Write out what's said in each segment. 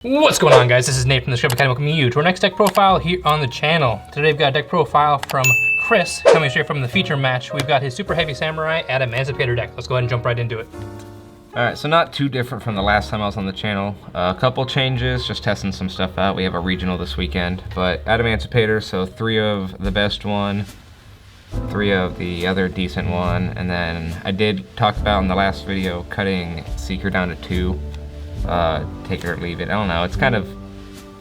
What's going on, guys? This is Nate from the Script Academy. Welcome you to our next deck profile here on the channel. Today we've got a deck profile from Chris, coming straight from the feature match. We've got his Super Heavy Samurai Adamancipator deck. Let's go ahead and jump right into it. Alright, so not too different from the last time I was on the channel. A couple changes, just testing some stuff out. We have a regional this weekend, but Adamancipator, so 3 of the best one, 3 of the other decent one, and then I did talk about in the last video cutting Seeker down to 2. Take it or leave it. I don't know. It's kind of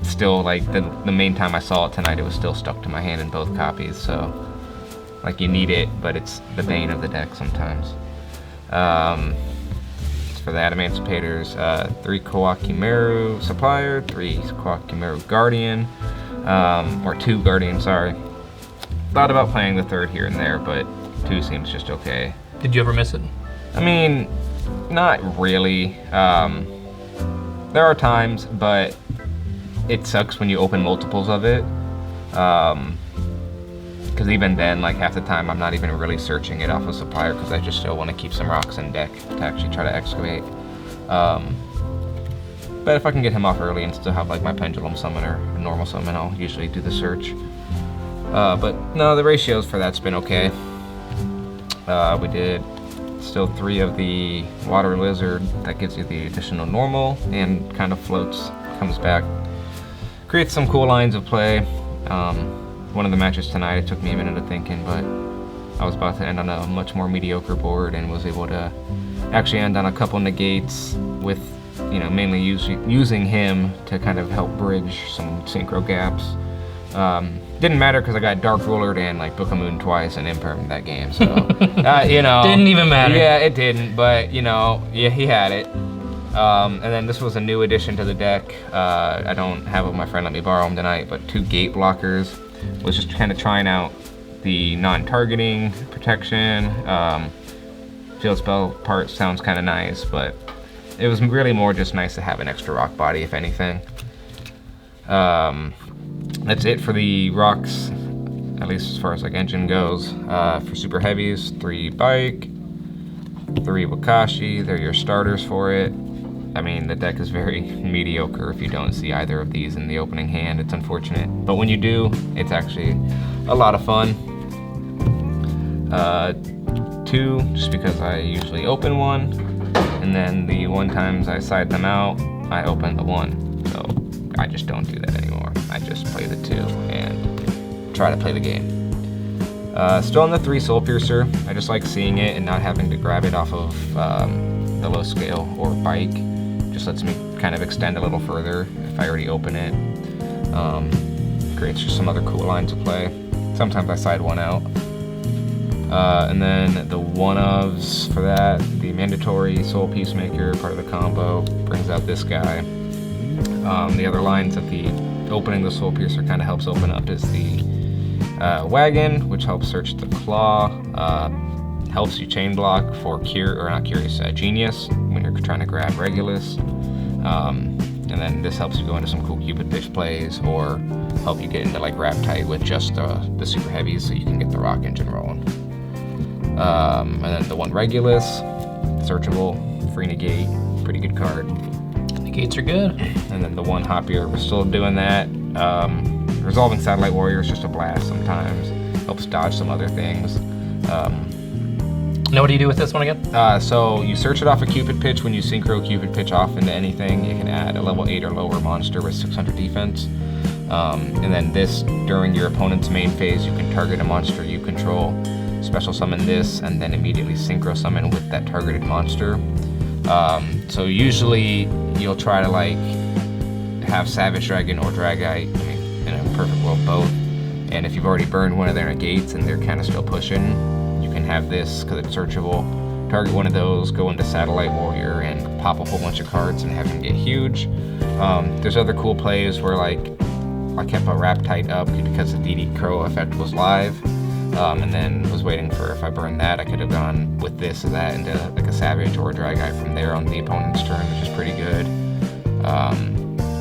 still like the main time I saw it tonight, it was still stuck to my hand in both copies. So like you need it, but it's the bane of the deck sometimes. For the Adamancipators, 3 Kawakimeru Supplier, 3 Kawakimeru Guardian, or 2 Guardian, sorry. Thought about playing the 3rd here and there, but 2 seems just okay. Did you ever miss it? I mean, not really. There are times, but it sucks when you open multiples of it. Because even then, like half the time, I'm not even really searching it off a supplier because I just still want to keep some rocks in deck to actually try to excavate. But if I can get him off early and still have like my pendulum summon or a normal summon, I'll usually do the search. But no, the ratios for that's been okay. We did still 3 of the water lizard, that gives you the additional normal and kind of floats, comes back, creates some cool lines of play. One of the matches tonight, it took me a minute of thinking, but I was about to end on a much more mediocre board and was able to actually end on a couple negates with, you know, mainly using him to kind of help bridge some synchro gaps. Didn't matter because I got Dark Rulered and like Book of Moon twice and Imperm that game, so you know. Didn't even matter. Yeah, it didn't, but you know, yeah, he had it. And then this was a new addition to the deck. I don't have my friend let me borrow them tonight, but 2 gate blockers. Was just kind of trying out the non-targeting protection. Field spell part sounds kind of nice, but it was really more just nice to have an extra rock body, if anything. That's it for the rocks, at least as far as like engine goes. For super heavies, 3 bike, 3 Wakashi, they're your starters for it. I mean, the deck is very mediocre if you don't see either of these in the opening hand. It's unfortunate, but when you do, it's actually a lot of fun. 2, just because I usually open 1, and then the 1 times I side them out, I open the 1. So I just don't do that anymore. I just play the 2 and try to play the game. Still on the 3 Soul Piercer. I just like seeing it and not having to grab it off of the low scale or bike. Just lets me kind of extend a little further if I already open it. Creates just some other cool lines of play. Sometimes I side 1 out. And then the 1-ofs for that, the mandatory Soul Peacemaker, part of the combo, brings out this guy. The other lines that the opening the Soul Piercer kind of helps open up is the Wagon, which helps search the Claw, helps you chain block for Genius when you're trying to grab Regulus, and then this helps you go into some cool Cupid Fish plays or help you get into like Raptide with just the super heavies so you can get the rock engine rolling. And then the 1 Regulus, searchable, free negate, pretty good card. Negates are good. And then the 1 Hoppier, we're still doing that. Resolving Satellite Warrior is just a blast sometimes. Helps dodge some other things. Now what do you do with this one again? So you search it off a Cupid Pitch. When you synchro Cupid Pitch off into anything, you can add a level 8 or lower monster with 600 defense. And then this, during your opponent's main phase, you can target a monster you control, special summon this, and then immediately synchro summon with that targeted monster. So usually you'll try to like have Savage Dragon or Dragite, I mean, in a perfect world both. And if you've already burned one of their negates and they're kind of still pushing, you can have this because it's searchable. Target one of those, go into Satellite Warrior and pop a whole bunch of cards and have them get huge. There's other cool plays where like I kept a Raptide up because the DD Crow effect was live. And then was waiting for, if I burned that, I could have gone with this or that into like a Savage or a Dragite from there on the opponent's turn, which is pretty good.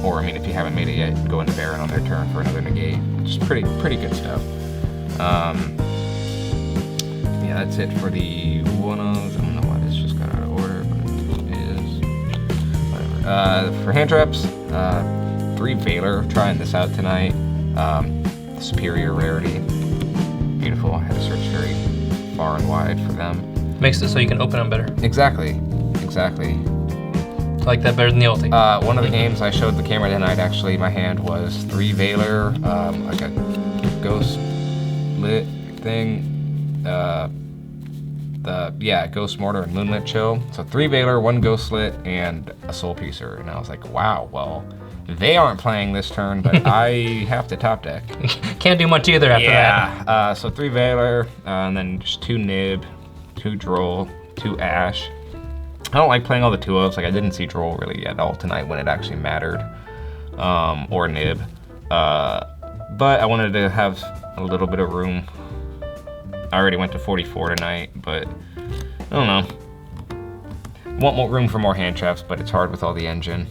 Or I mean, if you haven't made it yet, go into Baron on their turn for another negate. Just pretty good stuff. Yeah, that's it for the 1-ofs. I don't know why this just got out of order, but it is. Whatever. For hand traps, 3 Valor, trying this out tonight. Superior rarity. Beautiful. I had to search very far and wide for them. Makes it so you can open them better. Exactly. I like that better than the ulti. One of the games I showed the camera tonight, actually, my hand was 3 Valor, like a ghost lit thing. Ghost Mortar and Moonlit Chill. So 3 Valor, 1 Ghost Lit, and a Soul Piercer. And I was like, wow, well, they aren't playing this turn, but I have to top deck. Can't do much either after that. Yeah, so 3 Valor, and then just 2 Nib, 2 Droll, 2 Ash. I don't like playing all the 2-ofs. Like, I didn't see Droll really at all tonight when it actually mattered, or Nib. But I wanted to have a little bit of room. I already went to 44 tonight, but I don't know. Want more room for more hand traps, but it's hard with all the engine.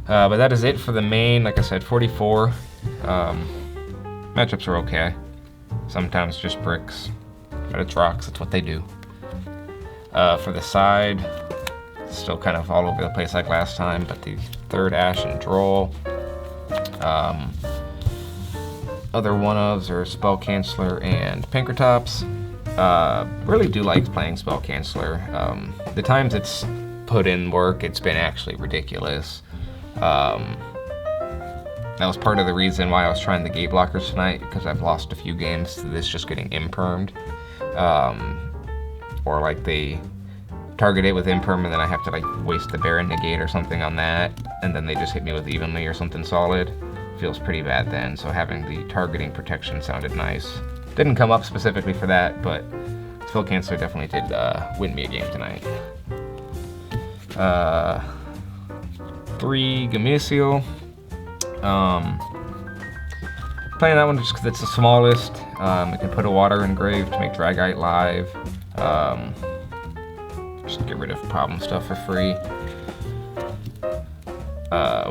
But that is it for the main. Like I said, 44. Matchups are okay. Sometimes just bricks, but it's rocks. That's what they do. For the side, still kind of all over the place like last time, but the 3rd Ash and Droll. Other 1-ofs are Spell Canceller and Pinkertops. Really do like playing Spell Canceller. The times it's put in work, it's been actually ridiculous. That was part of the reason why I was trying the gate blockers tonight, because I've lost a few games to this just getting impermed. Or like they target it with imperm and then I have to like waste the Baron negate or something on that, and then they just hit me with evenly or something solid. Feels pretty bad then, so having the targeting protection sounded nice. Didn't come up specifically for that, but Spell Canceller definitely did win me a game tonight. 3 Gameciel. Playing that one just because it's the smallest. It can put a water engrave to make Dragite live. Just get rid of problem stuff for free.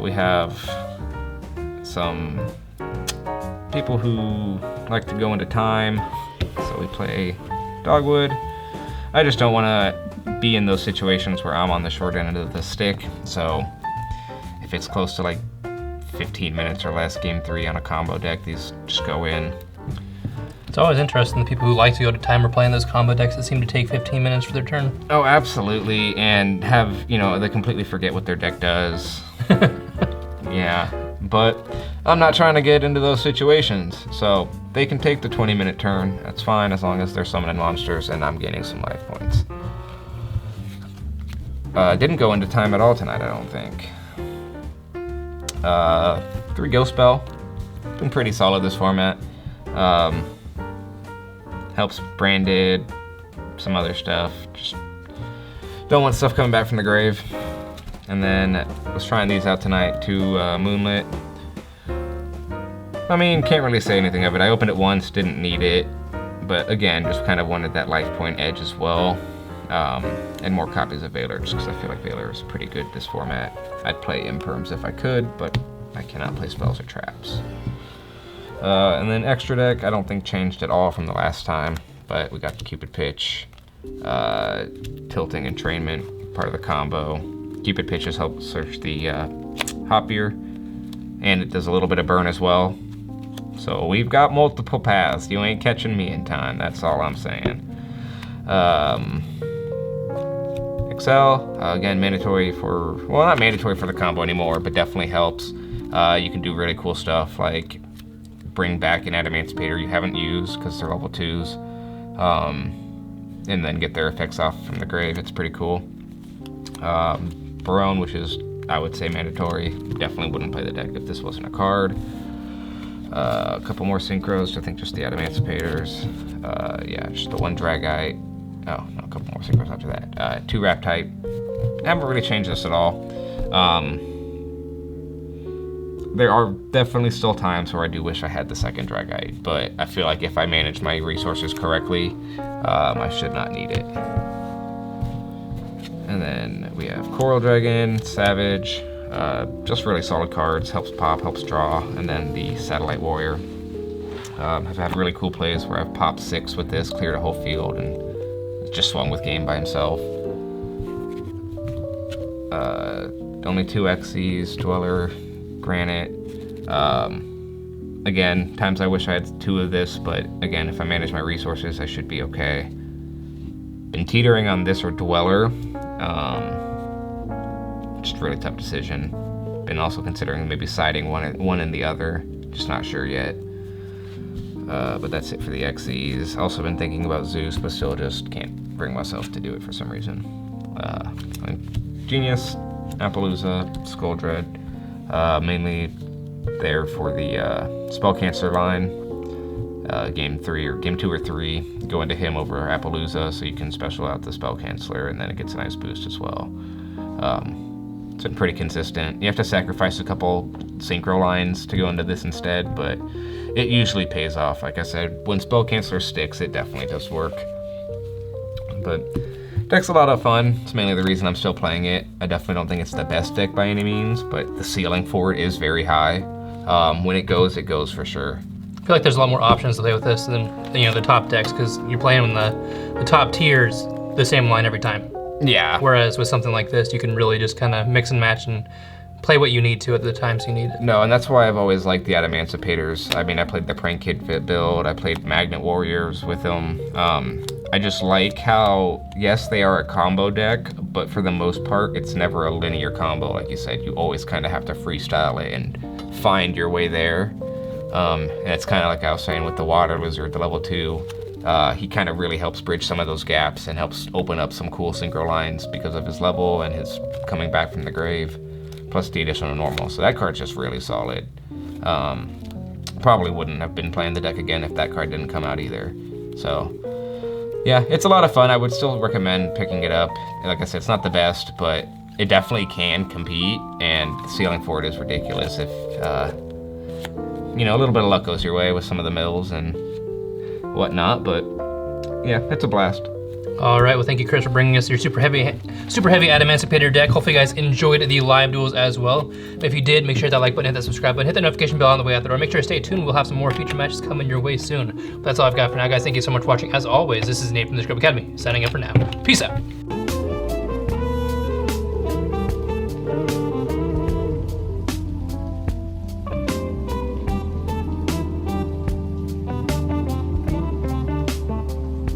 We have some people who like to go into time, so we play Dogwood. I just don't want to be in those situations where I'm on the short end of the stick, so if it's close to like 15 minutes or less, game 3 on a combo deck, these just go in. It's always interesting, the people who like to go to time are playing those combo decks that seem to take 15 minutes for their turn. Oh, absolutely, and have, they completely forget what their deck does. Yeah, but I'm not trying to get into those situations, so they can take the 20-minute turn. That's fine as long as they're summoning monsters and I'm gaining some life points. Didn't go into time at all tonight, I don't think. 3 Ghost Spell. Been pretty solid this format. Helps Branded, some other stuff. Just don't want stuff coming back from the grave. And then I was trying these out tonight, 2 Moonlit. I mean, can't really say anything of it. I opened it once, didn't need it. But again, just kind of wanted that life point edge as well. And more copies of Valor, just because I feel like Valor is pretty good this format. I'd play Imperms if I could, but I cannot play spells or traps. And then extra deck, I don't think changed at all from the last time, but we got the Cupid Pitch, Tilting Entrainment, part of the combo. Cupid Pitches help search the Hopier, and it does a little bit of burn as well. So we've got multiple paths. You ain't catching me in time, that's all I'm saying. Excel, again, mandatory for, well, not mandatory for the combo anymore, but definitely helps. You can do really cool stuff like bring back an Adamancipator you haven't used because they're level 2s, and then get their effects off from the grave. It's pretty cool. Barone, which is, I would say, mandatory. Definitely wouldn't play the deck if this wasn't a card. A couple more synchros, I think just the Adamancipators. Yeah, just the 1 Dragite. Oh, no, a couple more synchros after that. 2 Raptite. Haven't really changed this at all. There are definitely still times where I do wish I had the 2nd Dragite, but I feel like if I manage my resources correctly, I should not need it. And then we have Coral Dragon, Savage, just really solid cards, helps pop, helps draw, and then the Satellite Warrior. I've had really cool plays where I've popped 6 with this, cleared a whole field, and just swung with game by himself. only 2 XCs, Dweller, Granite. Again, times I wish I had 2 of this, but again, if I manage my resources, I should be okay. Been teetering on this or Dweller. Just a really tough decision. Been also considering maybe siding one and the other. Just not sure yet. But that's it for the XCs. Also been thinking about Zeus, but still just can't bring myself to do it for some reason. Genius, Appaloosa, Skull Dread. Mainly there for the Spell Canceller line. Game 2 or 3, go into him over Appaloosa, so you can special out the Spell Canceller, and then it gets a nice boost as well. It's been pretty consistent. You have to sacrifice a couple synchro lines to go into this instead, but it usually pays off. Like I said, when Spell Canceller sticks, it definitely does work. But deck's a lot of fun. It's mainly the reason I'm still playing it. I definitely don't think it's the best deck by any means, but the ceiling for it is very high. When it goes for sure. I feel like there's a lot more options to play with this than the top decks, because you're playing in the top tiers the same line every time. Yeah. Whereas with something like this, you can really just kind of mix and match and play what you need to at the times you need it. No, and that's why I've always liked the Adamancipators. I mean, I played the Prank Kid Fit build, I played Magnet Warriors with them. I just like how, yes, they are a combo deck, but for the most part, it's never a linear combo. Like you said, you always kind of have to freestyle it and find your way there. And it's kind of like I was saying with the Water Lizard, the level 2. He kind of really helps bridge some of those gaps and helps open up some cool synchro lines because of his level and his coming back from the grave, plus the additional normal. So that card's just really solid. Probably wouldn't have been playing the deck again if that card didn't come out either. So yeah, it's a lot of fun. I would still recommend picking it up. Like I said, it's not the best, but it definitely can compete, and the ceiling for it is ridiculous if a little bit of luck goes your way with some of the mills and whatnot, but yeah, it's a blast. All right, well, thank you, Chris, for bringing us your super heavy Adamancipator deck. Hopefully you guys enjoyed the live duels as well. If you did, make sure to hit that like button, hit that subscribe button, hit the notification bell on the way out the door. Make sure to stay tuned. We'll have some more feature matches coming your way soon. But that's all I've got for now, guys. Thank you so much for watching. As always, this is Nate from the Scrub Academy, signing up for now. Peace out.